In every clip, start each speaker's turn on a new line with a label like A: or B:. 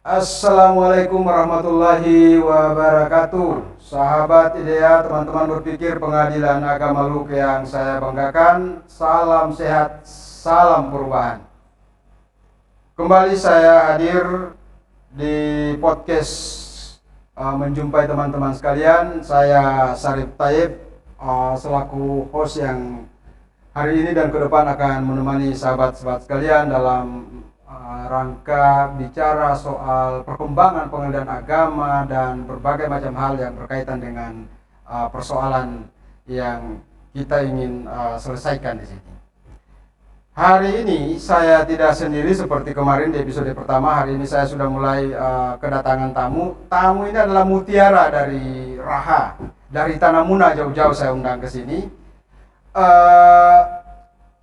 A: Assalamualaikum warahmatullahi wabarakatuh. Sahabat IDEA, teman-teman berpikir pengadilan agama LUK yang saya banggakan. Salam sehat, salam perubahan. Kembali saya hadir di podcast menjumpai teman-teman sekalian. Saya Sarif Taib, selaku host yang hari ini dan ke depan akan menemani sahabat-sahabat sekalian dalam rangka bicara soal perkembangan pengadilan agama dan berbagai macam hal yang berkaitan dengan persoalan yang kita ingin selesaikan di sini. Hari ini saya tidak sendiri seperti kemarin di episode pertama. Hari ini saya sudah mulai kedatangan tamu. Tamu ini adalah mutiara dari Raha, dari Tanah Muna, jauh-jauh saya undang ke sini.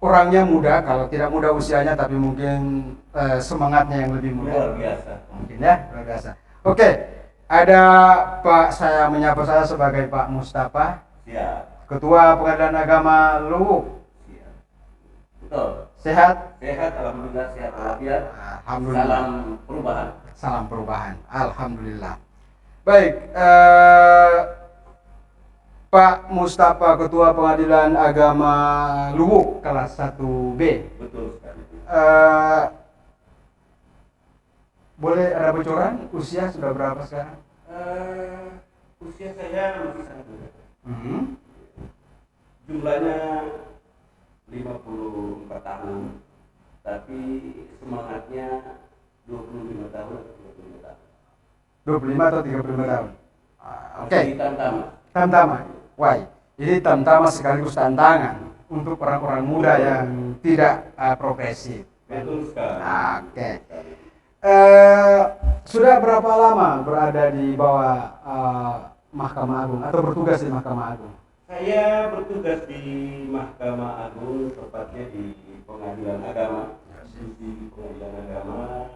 A: Orangnya muda, kalau tidak muda usianya, tapi mungkin semangatnya yang lebih muda.
B: Luar biasa.
A: Mungkin ya, luar biasa. Oke, ada Pak, saya menyapa saya sebagai Pak Mustafa,
B: Siap.
A: Ketua Pengadilan Agama Luwuk.
B: Siap. Betul.
A: Sehat?
B: Sehat, alhamdulillah, sehat walafiat.
A: Alhamdulillah.
B: Salam perubahan.
A: Salam perubahan. Alhamdulillah. Baik, Pak Mustafa, Ketua Pengadilan Agama Luwuk kelas 1B.
B: Betul sekali.
A: Boleh ada bocoran usia sudah berapa sekarang?
B: Usia saya masih sangat muda.
A: Hmm.
B: Jumlahnya 54 tahun, tapi semangatnya 25 tahun atau 35 tahun.
A: 25 atau 35 tahun. Oke.
B: Masih tamtama.
A: Tamtama. Wah, ini tamtama sekaligus tantangan untuk orang-orang muda yang tidak progresif.
B: Betul sekali.
A: Oke. Sudah berapa lama berada di bawah Mahkamah Agung atau bertugas di Mahkamah Agung?
B: Saya bertugas di Mahkamah Agung, tepatnya di Pengadilan Agama. Di Pengadilan Agama,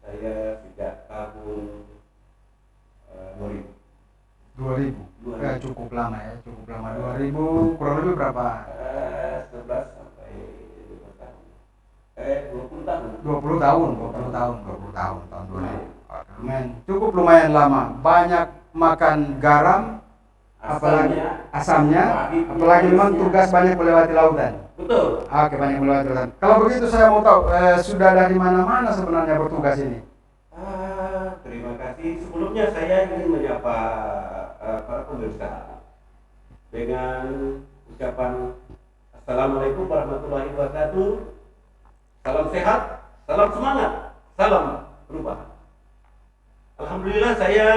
B: saya sejak tahun 2000.
A: 2000. Cukup lama ya, cukup lama. 2000 kurang lebih berapa?
B: 11 sampai 20 tahun. 20 tahun.
A: 20 tahun tahun 2000. Cukup lumayan lama. Banyak makan garam, apalagi asamnya, apalagi memang tugas banyak melewati lautan.
B: Betul.
A: Oke, banyak melewati lautan. Kalau begitu saya mau tahu, sudah dari mana-mana sebenarnya bertugas ini?
B: Terima kasih. Sebelumnya saya ingin menyapa para pemirsa dengan ucapan Assalamualaikum warahmatullahi wabarakatuh. Salam sehat, salam semangat, salam perubahan. Alhamdulillah saya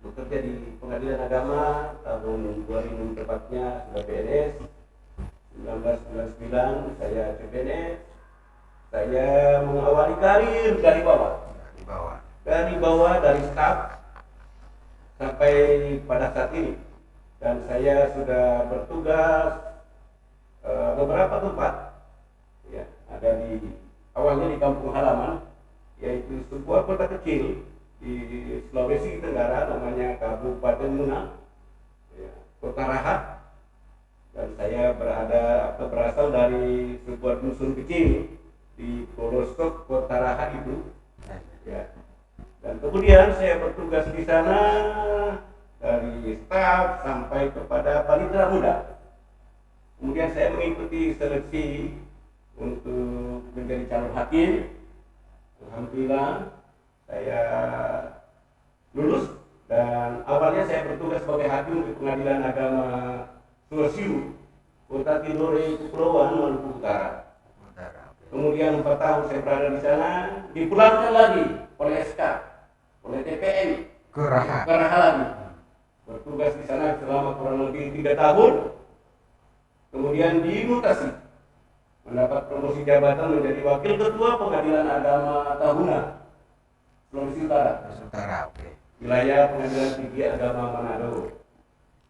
B: bekerja di Pengadilan Agama tahun 2000, tepatnya sudah PNS. 1999 saya CPNS. Saya mengawali karir dari bawah, dari staf sampai pada saat ini, dan saya sudah bertugas beberapa tempat, ya, ada awalnya di kampung halaman, yaitu sebuah kota kecil di Sulawesi Tenggara, namanya Kabupaten Muna, ya, Kota Rahat, dan saya berasal dari sebuah dusun kecil di pelosok Kota Rahat itu, ya. Dan kemudian saya bertugas di sana dari staf sampai kepada panitera muda. Kemudian saya mengikuti seleksi untuk menjadi calon hakim. Alhamdulillah saya lulus, dan awalnya saya bertugas sebagai hakim di Pengadilan Agama Sulawesi, Kota Tidore, Kepulauan Maluku Utara. Kemudian 4 tahun saya berada di sana, dipulangkan lagi oleh SK, oleh TPN
A: Ke Raha.
B: lagi. Bertugas di sana selama kurang lebih 3 tahun. Kemudian dimutasi, mendapat promosi jabatan menjadi wakil ketua Pengadilan Agama Tahuna, Sulawesi Utara.
A: Oke.
B: Wilayah Pengadilan Tinggi Agama Manado.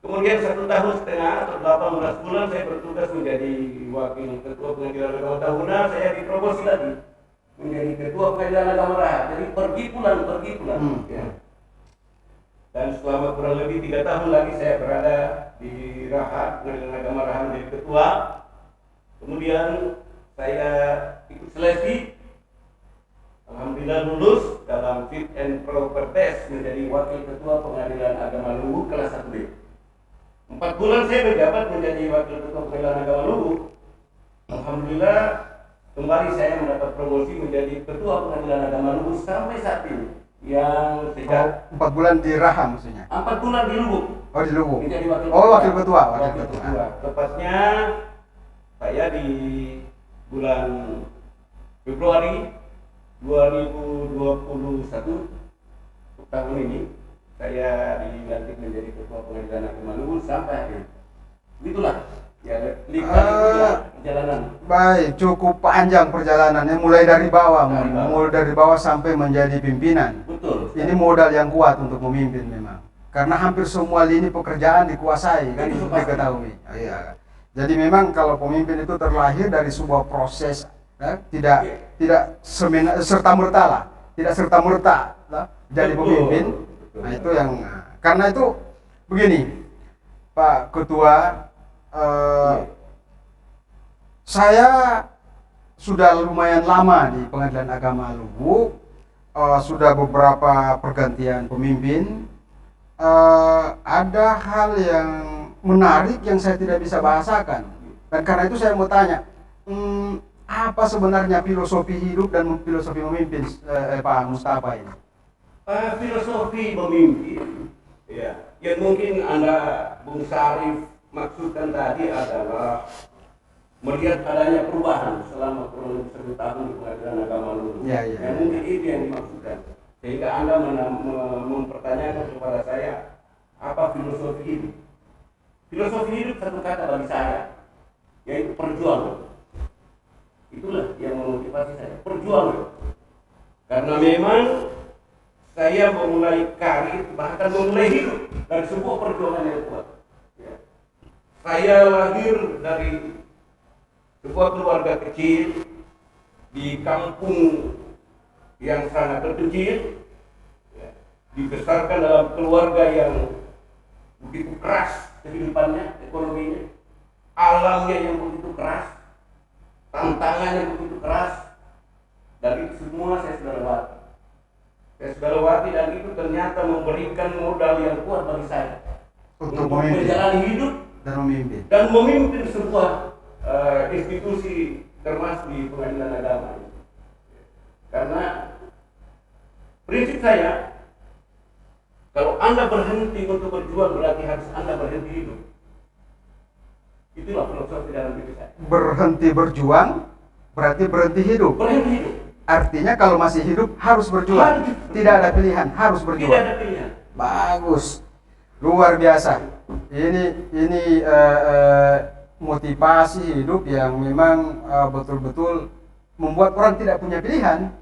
B: Kemudian 1 tahun setengah atau 18 bulan saya bertugas menjadi wakil ketua Pengadilan Agama Tahuna. Saya dipromosi lagi menjadi ketua Pengadilan Agama Raha. Jadi pergi pulang. Ya. Dan selama kurang lebih 3 tahun lagi saya berada di Raha, Pengadilan Agama Raha, menjadi ketua. Kemudian saya ikut seleksi alhamdulillah lulus dalam fit and proper test menjadi wakil ketua pengadilan agama Luwu kelas 1B. 4 bulan saya menjabat menjadi wakil ketua pengadilan agama Luwu. Alhamdulillah kembali saya mendapat promosi menjadi ketua pengadilan agama Luwu sampai saat ini. Yang sejak
A: 4 bulan di Raha maksudnya?
B: 4 bulan di Luwu.
A: Oh di Luwu.
B: Menjadi wakil
A: ketua. Wakil ketua.
B: Tepatnya saya di bulan Februari 2021 tahun ini saya dilantik menjadi ketua pengadilan agama Luwu sampai hari ini. Itulah ya perjalanan.
A: Baik, cukup panjang perjalanannya mulai dari bawah, mulai dari bawah sampai menjadi pimpinan.
B: Betul.
A: Ini modal yang kuat untuk memimpin memang. Karena hampir semua lini pekerjaan dikuasai kan diketahui. Oh, iya. Jadi memang kalau pemimpin itu terlahir dari sebuah proses ya, tidak serta merta lah, tidak serta merta jadi pemimpin. Nah itu yang karena itu begini, Pak Ketua, saya sudah lumayan lama di Pengadilan Agama Luwu, sudah beberapa pergantian pemimpin. Ada hal yang menarik yang saya tidak bisa bahasakan, dan karena itu saya mau tanya, apa sebenarnya filosofi hidup dan filosofi memimpin Pak Mustafa ini?
B: Filosofi memimpin, ya, yang mungkin Anda Bung Sarif maksudkan tadi adalah melihat adanya perubahan selama kurang lebih 1 tahun di Pengadilan Agama Luwu.
A: Ya.
B: Mungkin itu yang dimaksudkan. Sehingga Anda mempertanyakan kepada saya, apa filosofi hidup? Filosofi hidup satu kata bagi saya, yaitu perjuangan. Itulah yang memotivasi saya, perjuangan. Karena memang saya memulai karir, bahkan memulai hidup dari sebuah perjuangan yang kuat. Ya. Saya lahir dari sebuah keluarga kecil di kampung yang sangat terpencil, ya, dibesarkan dalam keluarga yang begitu keras kehidupannya, ekonominya, alamnya yang begitu keras, tantangannya begitu keras. Dari semua saya sudah lewati. Saya sudah lewati dan itu ternyata memberikan modal yang kuat bagi saya untuk menjalani hidup dan memimpin sebuah institusi termasuk di Pengadilan Agama. Karena prinsip saya, kalau Anda berhenti untuk berjuang berarti harus Anda berhenti hidup. Itulah filosofi dalam diri saya.
A: Berhenti berjuang berarti berhenti hidup.
B: Berhenti hidup.
A: Artinya kalau masih hidup harus berjuang. Tidak ada pilihan, harus berjuang.
B: Tidak ada pilihan.
A: Bagus, luar biasa. Ini motivasi hidup yang memang betul-betul membuat orang tidak punya pilihan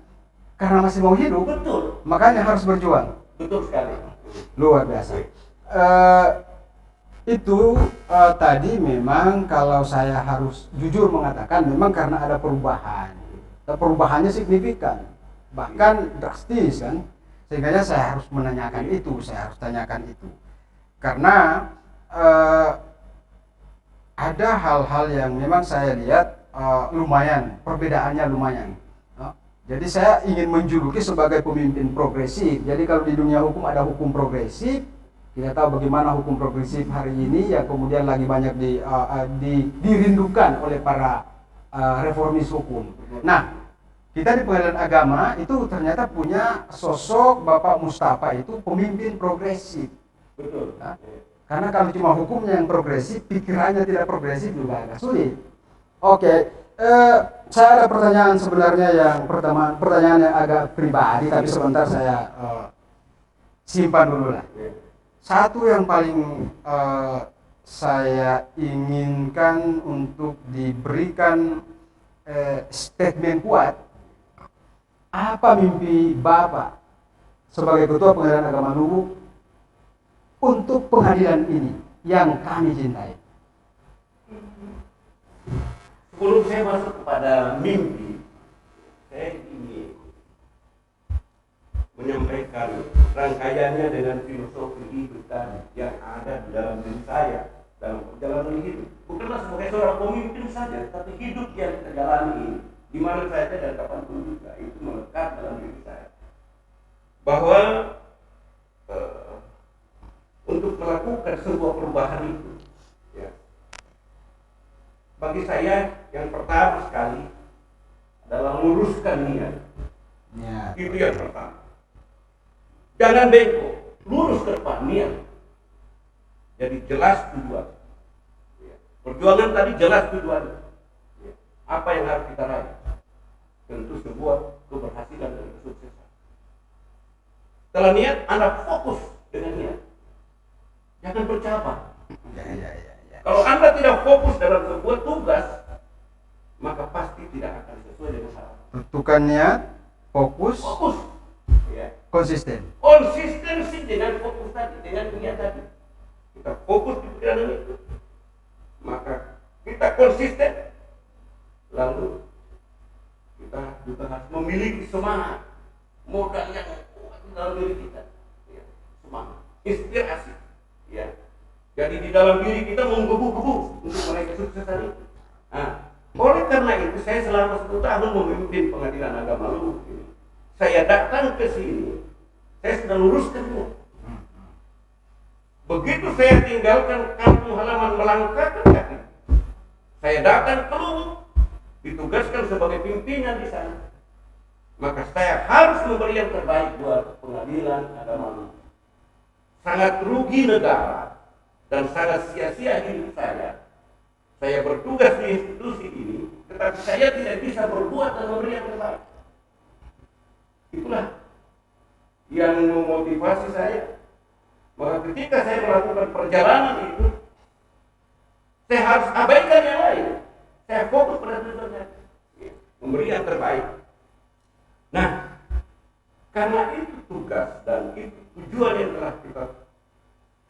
A: karena masih mau hidup.
B: Betul.
A: Makanya harus berjuang.
B: Betul sekali.
A: Luar biasa. Tadi memang kalau saya harus jujur mengatakan memang karena ada perubahan. Perubahannya signifikan, bahkan drastis kan. Sehingga saya harus menanyakan itu, saya harus tanyakan itu. Karena ada hal-hal yang memang saya lihat lumayan, perbedaannya lumayan. Jadi saya ingin menjuluki sebagai pemimpin progresif. Jadi kalau di dunia hukum ada hukum progresif, kita tahu bagaimana hukum progresif hari ini yang kemudian lagi banyak dirindukan oleh para reformis hukum. Nah, kita di Pengadilan Agama itu ternyata punya sosok Bapak Mustafa itu pemimpin progresif.
B: Betul.
A: Nah, karena kalau cuma hukumnya yang progresif, pikirannya tidak progresif juga agak sulit. Oke. Saya ada pertanyaan sebenarnya yang pertama, pertanyaan yang agak pribadi, tapi sebentar saya simpan dulu lah. Satu yang paling saya inginkan untuk diberikan statement kuat, apa mimpi Bapak sebagai Ketua Pengadilan Agama Luwu untuk pengadilan ini yang kami cintai?
B: Sebelum saya masuk kepada mimpi, saya ingin menyampaikan rangkaiannya dengan filosofi hidup tadi yang ada di dalam diri saya dalam perjalanan hidup. Bukanlah sebagai seorang pemimpin saja, tapi hidup yang kita jalani ini di mana saja dan kapanpun juga itu melekat dalam diri saya bahwa untuk melakukan sebuah perubahan itu, ya, bagi saya yang pertama sekali adalah meluruskan niat.
A: Ya.
B: Itu yang pertama. Jangan bengkok, lurus ke depan niat. Jadi jelas tujuan. Ya. Perjuangan tadi jelas tujuan. Ya. Apa yang harus kita raih? Tentu sebuah keberhasilan dan kesuksesan. Setelah niat, Anda fokus dengan niat. Jangan bercabang.
A: Ya.
B: Kalau Anda tidak fokus dalam sebuah tugas, maka pasti tidak akan sesuai dengan harapan.
A: Tentukan niat, fokus,
B: Fokus. Ya.
A: konsisten.
B: Konsistensi dengan fokus tadi, dengan niat tadi. Kita fokus di perjalanan itu, maka kita konsisten. Lalu kita juga harus memiliki semangat, modal yang kuat dalam diri kita. Ya. Semangat, inspirasi. Ya. Jadi di dalam diri kita menggebu-gebu untuk meraih kesuksesan itu. Nah, oleh karena itu saya selama 10 tahun memimpin pengadilan agama Luwu ini. Saya datang ke sini, saya sudah luruskan niat. Begitu saya tinggalkan kampung halaman melangkahkan kaki, saya datang ke Luwu, ditugaskan sebagai pimpinan di sana. Maka saya harus memberi yang terbaik buat pengadilan agama Luwu. Sangat rugi negara dan sangat sia-sia hidup saya. Saya bertugas di institusi ini, tetapi saya tidak bisa berbuat dan memberi yang terbaik. Itulah yang memotivasi saya. Maka ketika saya melakukan perjalanan itu, saya harus abaikan yang lain. Saya fokus pada tujuannya, memberi yang terbaik. Nah, karena itu tugas dan itu tujuan yang telah kita,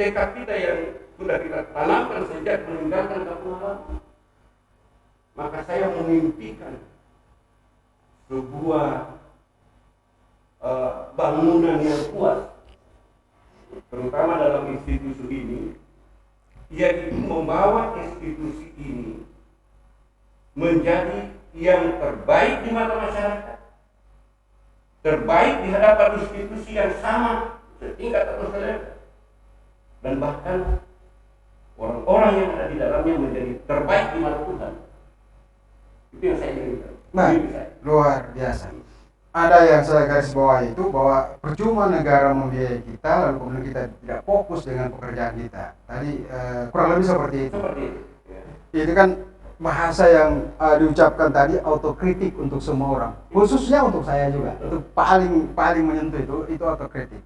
B: tekad kita yang sudah kita tanamkan sejak meninggalkan kampung halaman, maka saya memimpikan sebuah bangunan yang kuat, terutama dalam institusi ini, yaitu membawa institusi ini menjadi yang terbaik di mata masyarakat, terbaik di hadapan institusi yang sama setingkat atau selevel, dan bahkan orang-orang yang ada di dalamnya menjadi terbaik di mata Tuhan. Itu yang saya inginkan.
A: Nah, luar biasa. Ada yang saya garis bawahi itu bahwa percuma negara membiayai kita lalu kemudian kita tidak fokus dengan pekerjaan kita. Tadi kurang lebih seperti itu.
B: Seperti itu. Ya.
A: Itu kan bahasa yang diucapkan tadi, autokritik untuk semua orang, khususnya untuk saya juga. Itu paling menyentuh itu autokritik.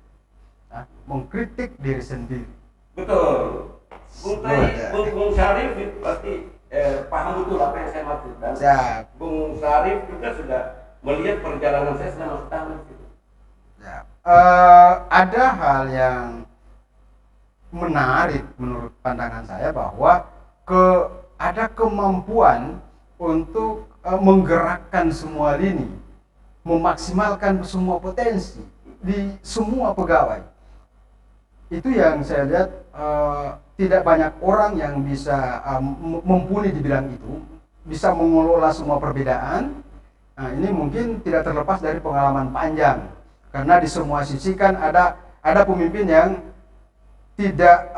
A: Nah, mengkritik diri sendiri.
B: Betul. Bung Syarif itu pasti paham betul apa yang saya maksud. Dan Bung Syarif juga sudah melihat perjalanan saya selama setahun itu.
A: Ya. Ada hal yang menarik menurut pandangan saya bahwa ada kemampuan untuk menggerakkan semua lini, memaksimalkan semua potensi di semua pegawai. Itu yang saya lihat tidak banyak orang yang bisa mumpuni di bidang itu, bisa mengelola semua perbedaan. Nah, ini mungkin tidak terlepas dari pengalaman panjang, karena di semua sisi kan ada pemimpin yang tidak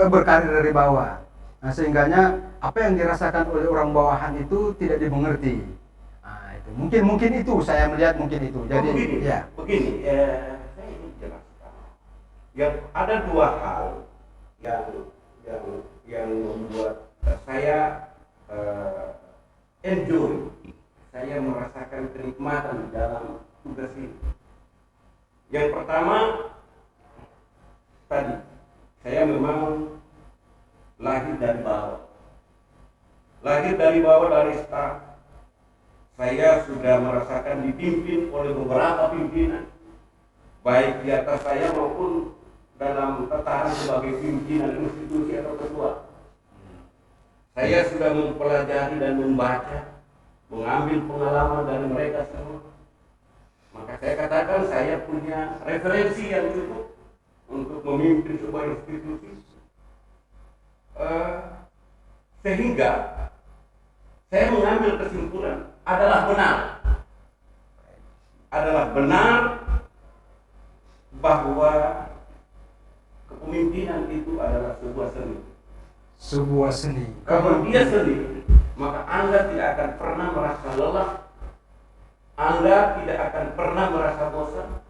A: berkarir dari bawah. Nah, sehingganya apa yang dirasakan oleh orang bawahan itu tidak dimengerti. Nah, itu mungkin itu saya melihat mungkin itu. Jadi
B: begini, saya ingin jelaskan. Yang ada dua hal yang membuat saya enjoy. Saya merasakan kenikmatan dalam tugas ini. Yang pertama, tadi saya memang lahir dari bawah. Dari start. Saya sudah merasakan dipimpin oleh beberapa pimpinan, baik di atas saya maupun dalam tertahan sebagai pimpinan institusi atau ketua. Saya sudah mempelajari dan membaca, mengambil pengalaman dari mereka semua. Maka saya katakan saya punya referensi yang cukup untuk memimpin sebuah institusi. Sehingga saya mengambil kesimpulan adalah benar bahwa kepemimpinan itu adalah sebuah seni.
A: Sebuah seni.
B: Kalau dia seni, maka Anda tidak akan pernah merasa lelah, Anda tidak akan pernah merasa bosan,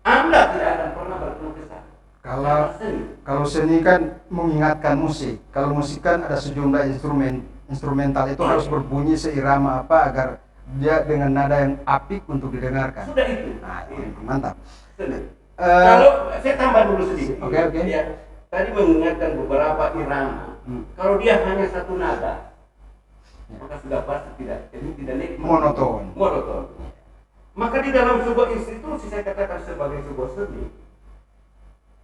B: Anda tidak akan pernah berkeluh kesah.
A: Kalau seni kan mengingatkan musik. Kalau musik kan ada sejumlah instrumental itu harus berbunyi seirama apa agar dia dengan nada yang apik untuk didengarkan.
B: Sudah itu.
A: Nah, mantap.
B: Kalau saya tambah dulu sedikit.
A: Oke.
B: Ya, tadi mengingatkan beberapa irama. Kalau dia hanya satu nada, maka sudah pasti tidak nikmat.
A: Monoton.
B: Maka di dalam sebuah institusi saya katakan sebagai sebuah seni,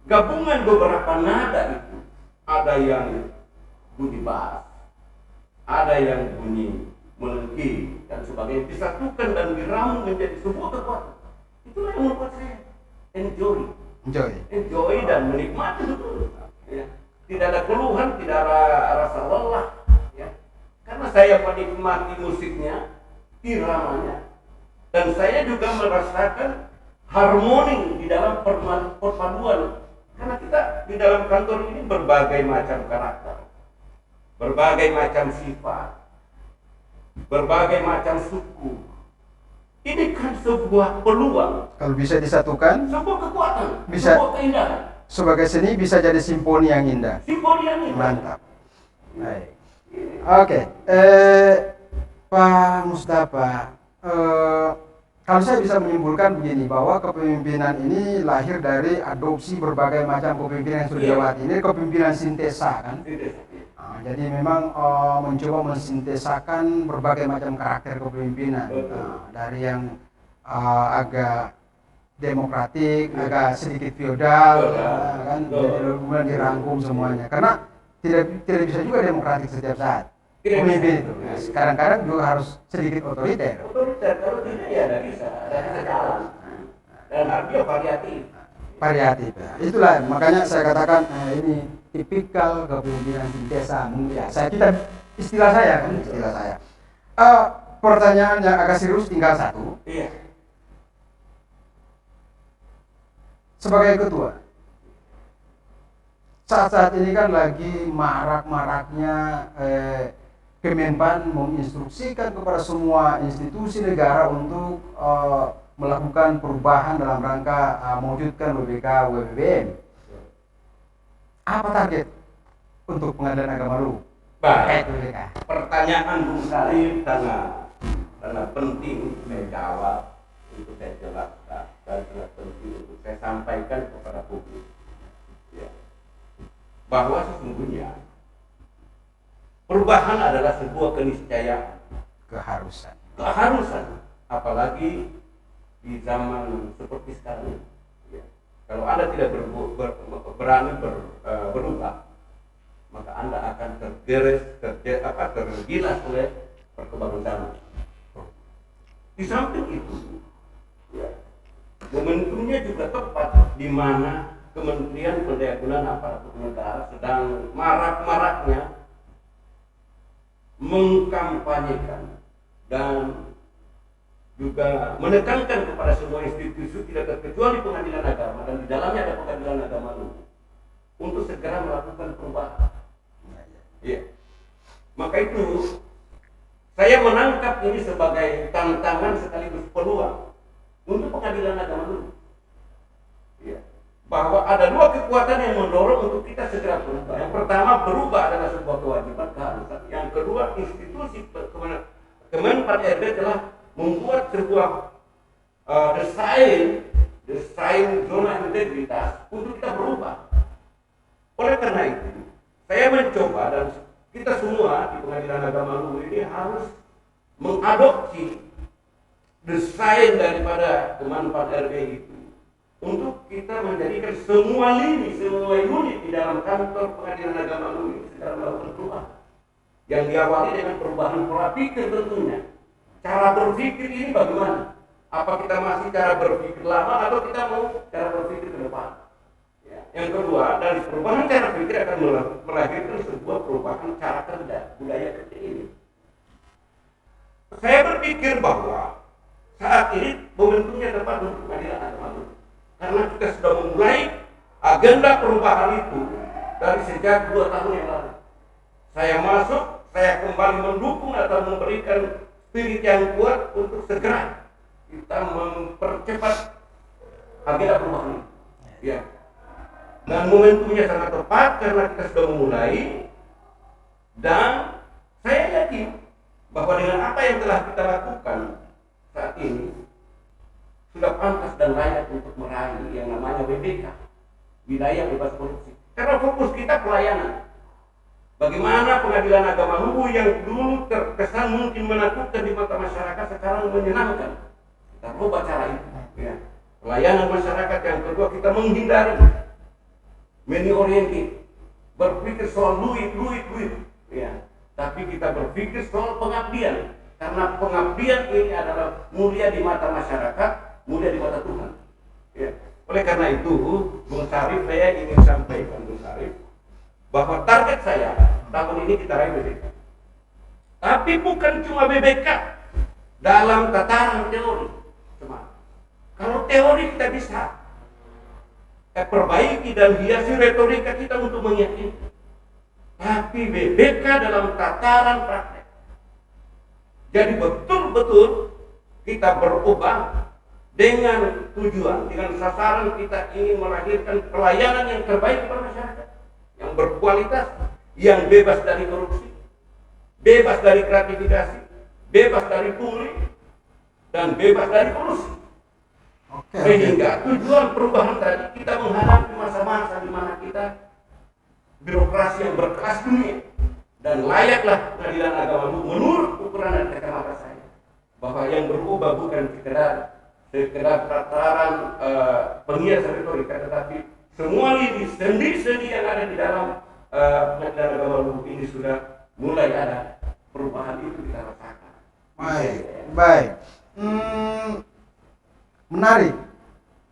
B: gabungan beberapa nada itu, ada yang bunyi bass, ada yang bunyi melengking dan sebagainya, disatukan dan diramu menjadi sebuah kekuatan. Itulah yang membuat saya enjoy dan menikmati betul. Ya. Tidak ada keluhan, tidak ada rasa lelah. Ya. Karena saya menikmati musiknya, iramanya, dan saya juga merasakan harmoni di dalam perpaduan. Karena kita di dalam kantor ini berbagai macam karakter, berbagai macam sifat, berbagai macam suku. Ini kan sebuah peluang.
A: Kalau bisa disatukan,
B: sebuah kekuatan,
A: bisa,
B: sebuah keindahan.
A: Sebagai seni bisa jadi simfoni yang indah.
B: Simfoni yang indah.
A: Mantap. Baik. Oke. Pak Mustafa, kalau saya bisa menyimpulkan begini, bahwa kepemimpinan ini lahir dari adopsi berbagai macam kepemimpinan yang sudah dilewati. Ini kepemimpinan sintesa kan? Jadi memang mencoba mensintesakan berbagai macam karakter kepemimpinan, dari yang agak demokratik, agak sedikit feodal, kan? Jadi kemudian dirangkum semuanya. Karena tidak bisa juga demokratik setiap saat. Pemimpin itu, kadang-kadang juga harus sedikit otoriter.
B: Kalau tidak ya tidak bisa, ada jalan. Dan artinya variatif.
A: Ya. Itulah makanya saya katakan ini tipikal kepemimpinan sintesa. Ya, istilah saya. Pertanyaan yang agak serius tinggal satu.
B: Iya.
A: Sebagai ketua, saat ini kan lagi marak-maraknya Kemenpan menginstruksikan kepada semua institusi negara untuk melakukan perubahan dalam rangka mewujudkan WBK WBBM. Apa target untuk Pengadilan Agama Lu?
B: Baik. Pertanyaan Bung Salim karena penting saya jawab, untuk saya jelaskan, dan sangat penting untuk saya sampaikan kepada publik. Ya. Bahwa sesungguhnya perubahan adalah sebuah keniscayaan, keharusan, apalagi di zaman seperti sekarang. Ya. Kalau Anda tidak berani berubah, maka Anda akan tergilas oleh perkembangan zaman. Di samping itu, ya, momentumnya juga tepat di mana Kementerian Pendayagunaan Aparatur Negara sedang marak-maraknya mengkampanyekan dan juga menekankan kepada semua institusi, tidak terkecuali Pengadilan Agama, dan di dalamnya ada Pengadilan Agama Lu, untuk segera melakukan perubahan. Ya. Maka itu saya menangkap ini sebagai tantangan sekaligus peluang untuk Pengadilan Agama Lu. Ya. Bahwa ada dua kekuatan yang mendorong untuk kita segera berubah. Yang pertama, berubah adalah sebuah kewajiban, keharusan. Yang kedua, institusi Kemenpan RB telah membuat sebuah desain zona integritas untuk kita berubah. Oleh karena itu, saya mencoba, dan kita semua di Pengadilan Agama Lu ini harus mengadopsi desain daripada Kemenpan RB itu, untuk kita menjadikan semua unit di dalam kantor Pengadilan Agama Lu ini sedang melakukan perubahan yang diawali dengan perubahan pola pikir tentunya. Cara berpikir ini bagaimana? Apa kita masih cara berpikir lama atau kita mau cara berpikir ke depan? Ya. Yang kedua, dari perubahan cara pikir akan melahirkan sebuah perubahan cara kerja, budaya kerja ini. Saya berpikir bahwa saat ini momentumnya tepat untuk pengadilan agama Luwu. Karena kita sudah memulai agenda perubahan itu dari sejak 2 tahun yang lalu. Saya masuk, saya kembali mendukung atau memberikan spirit yang kuat untuk segera kita mempercepat agenda perubahan ini. Ya. Dan momentumnya sangat tepat karena kita sudah memulai, dan saya yakin bahwa dengan apa yang telah kita lakukan saat ini sudah pantas dan layak untuk meraih yang namanya WBK, wilayah bebas korupsi. Karena fokus kita pelayanan. Bagaimana pengadilan agama Luwu yang dulu terkesan mungkin menakutkan di mata masyarakat sekarang menyenangkan. Kita rubah cara itu. Ya. Pelayanan masyarakat. Yang kedua, kita menghindari money oriented, berpikir soal duit. Ya. Tapi kita berpikir soal pengabdian. Karena pengabdian ini adalah mulia di mata masyarakat, mulia di mata Tuhan. Ya. Oleh karena itu, Bung Sarif, saya ingin sampaikan Bung Sarif, bahwa target saya tahun ini kita raih BBK. Tapi bukan cuma BBK dalam tataran teori. Kalau teori kita bisa perbaiki dan hiasi retorika kita untuk meyakinkan. Tapi BBK dalam tataran praktek. Jadi betul-betul kita berubah dengan tujuan, dengan sasaran kita ingin melahirkan pelayanan yang terbaik kepada masyarakat, yang berkualitas, yang bebas dari korupsi, bebas dari gratifikasi, bebas dari pungli, dan bebas dari kolusi. Sehingga tujuan perubahan tadi kita menghadapi masa-masa di mana kita birokrasi yang berkelas dunia, dan layaklah pengadilan agama Luwu menurut ukuran dan kacamata saya bahwa yang berubah bukan sekedar tataran penghias retorika, tetapi semua lini sendi-sendi yang ada di dalam pengadilan agama Luwu ini sudah mulai ada perubahan itu kita rasakan.
A: Baik. Menarik.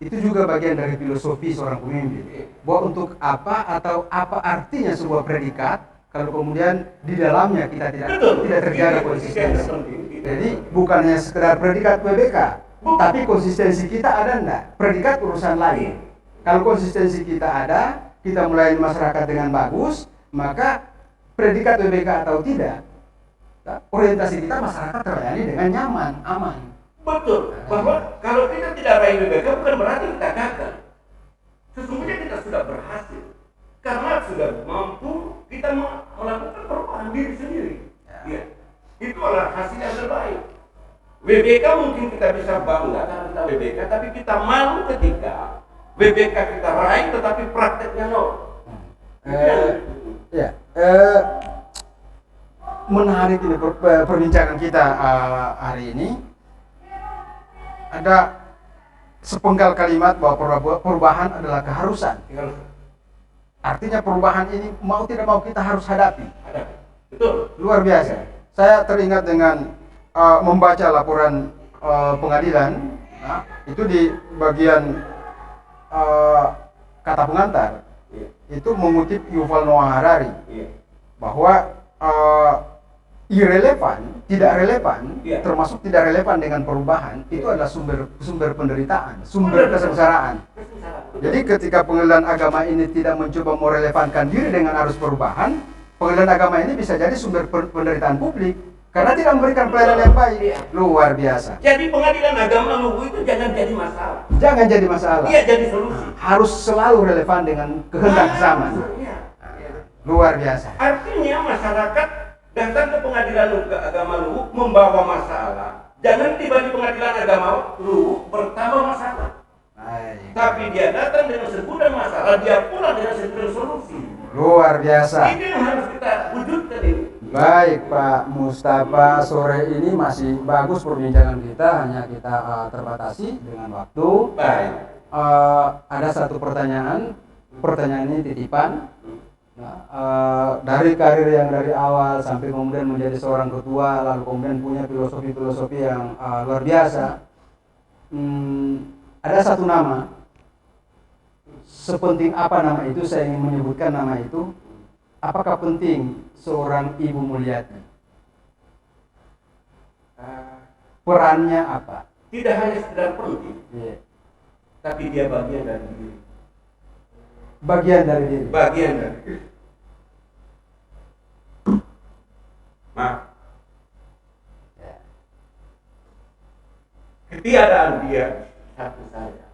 A: Itu juga bagian dari filosofi seorang pemimpin. Bahwa untuk apa atau apa artinya sebuah predikat kalau kemudian di dalamnya kita tidak terjaga konsistensi. Jadi bukannya sekedar predikat WBK, tapi konsistensi kita ada enggak? Predikat urusan lain. Kalau konsistensi kita ada, kita melayani masyarakat dengan bagus, maka predikat WBK atau tidak, orientasi kita masyarakat terlayani dengan nyaman, aman.
B: Betul, bahwa kalau kita tidak raih BBK bukan berarti kita gagal. Sesungguhnya kita sudah berhasil karena sudah mampu kita melakukan perubahan diri sendiri. Ya. Itu adalah hasil yang terbaik. WBK mungkin kita bisa bangga karena kita WBK, tapi kita malu ketika WBK kita raih tetapi prakteknya nol.
A: Menarik ini perbincangan kita hari ini. Ada sepenggal kalimat bahwa perubahan adalah keharusan. Artinya perubahan ini mau tidak mau kita harus hadapi.
B: Betul.
A: Luar biasa. Saya teringat dengan membaca laporan pengadilan. Nah, itu di bagian kata pengantar. Itu mengutip Yuval Noah Harari. Bahwa irrelevan, tidak relevan, termasuk tidak relevan dengan perubahan, itu adalah sumber penderitaan, sumber kesengsaraan. Jadi ketika pengadilan agama ini tidak mencoba merelevankan diri dengan arus perubahan, pengadilan agama ini bisa jadi sumber penderitaan publik karena tidak memberikan pelayanan yang baik. Luar biasa.
B: Jadi pengadilan agama Luwu itu jangan jadi masalah.
A: Jangan jadi masalah.
B: Iya, jadi solusi.
A: Harus selalu relevan dengan kehendak zaman. Luar biasa.
B: Artinya masyarakat datang ke pengadilan agama Luwu membawa masalah. Jangan tiba di pengadilan agama Luwu bertambah masalah. Tapi dia datang dengan sebutan masalah, dia pulang dengan sebutan solusi.
A: Luar biasa.
B: Ini yang harus kita wujudkan ini.
A: Baik Pak Mustafa, sore ini masih bagus perbincangan kita, hanya kita terbatasi dengan waktu.
B: Baik.
A: Ada satu pertanyaan ini titipan. Nah, dari karir yang dari awal sampai kemudian menjadi seorang ketua, lalu kemudian punya filosofi yang luar biasa. Ada satu nama, sepenting apa nama itu, saya ingin menyebutkan nama itu. Apakah penting seorang Ibu Mulyati? perannya apa?
B: Tidak hanya sekedar politik,
A: Iya.
B: tapi dia bagian dari diri.
A: Bagian dari diri.
B: Bagian dari diri. Nah,
A: Ya.
B: ketiadaan dia satu saya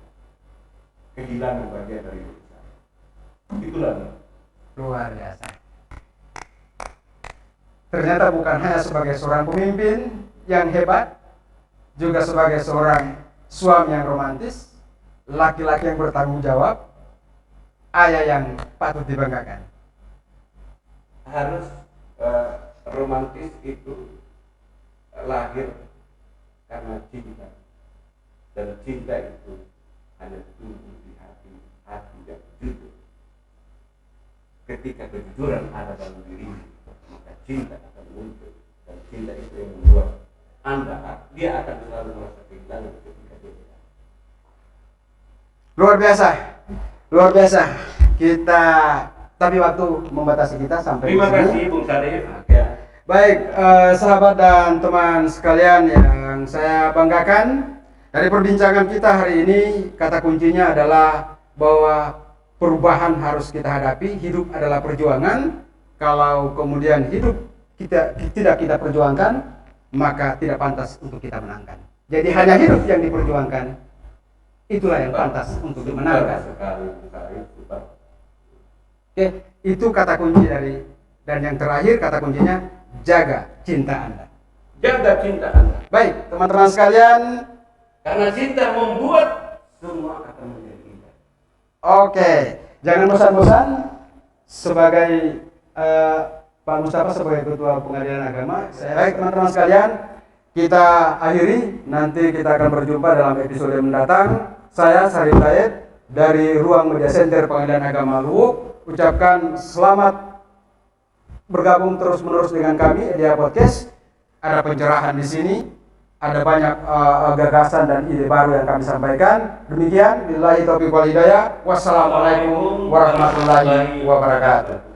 B: kehilangan bagian dari diri saya. Itulah
A: Luar biasa. Ternyata bukan hanya sebagai seorang pemimpin yang hebat, juga sebagai seorang suami yang romantis, laki-laki yang bertanggung jawab, ayah yang patut dibanggakan.
B: harus romantis itu lahir karena cinta, dan cinta itu hanya tumbuh di hati yang jujur. Ketika kejujuran ada dalam diri, maka cinta akan muncul, dan cinta itu yang membuat dia akan selalu merasa kehilangan ketika dia tidak.
A: Luar biasa, luar biasa. Kita, tapi waktu membatasi kita sampai
B: Terima
A: di sini.
B: kasih Bung Sarif. Ya.
A: Baik, sahabat dan teman sekalian yang saya banggakan, dari perbincangan kita hari ini, kata kuncinya adalah bahwa perubahan harus kita hadapi. Hidup adalah perjuangan. Kalau kemudian hidup tidak kita perjuangkan, maka tidak pantas untuk kita menangkan. Jadi hanya hidup yang diperjuangkan, itulah yang pantas untuk dimenangkan. Oke, itu kata kunci dari, dan yang terakhir kata kuncinya, jaga cinta Anda.
B: Jaga cinta Anda.
A: Baik, teman-teman sekalian.
B: Karena cinta membuat semua akan menjadi indah.
A: Oke, jangan bosan-bosan. Sebagai Pak Mustafa sebagai Ketua Pengadilan Agama, baik teman-teman sekalian, kita akhiri. Nanti kita akan berjumpa dalam episode mendatang. Saya Sarif Taib dari Ruang Media Center Pengadilan Agama Luwuk ucapkan selamat bergabung terus-menerus dengan kami Edia Podcast. Ada pencerahan di sini, ada banyak gagasan dan ide baru yang kami sampaikan. Demikian, billahi taufiq wal hidayah. Wassalamualaikum warahmatullahi wabarakatuh.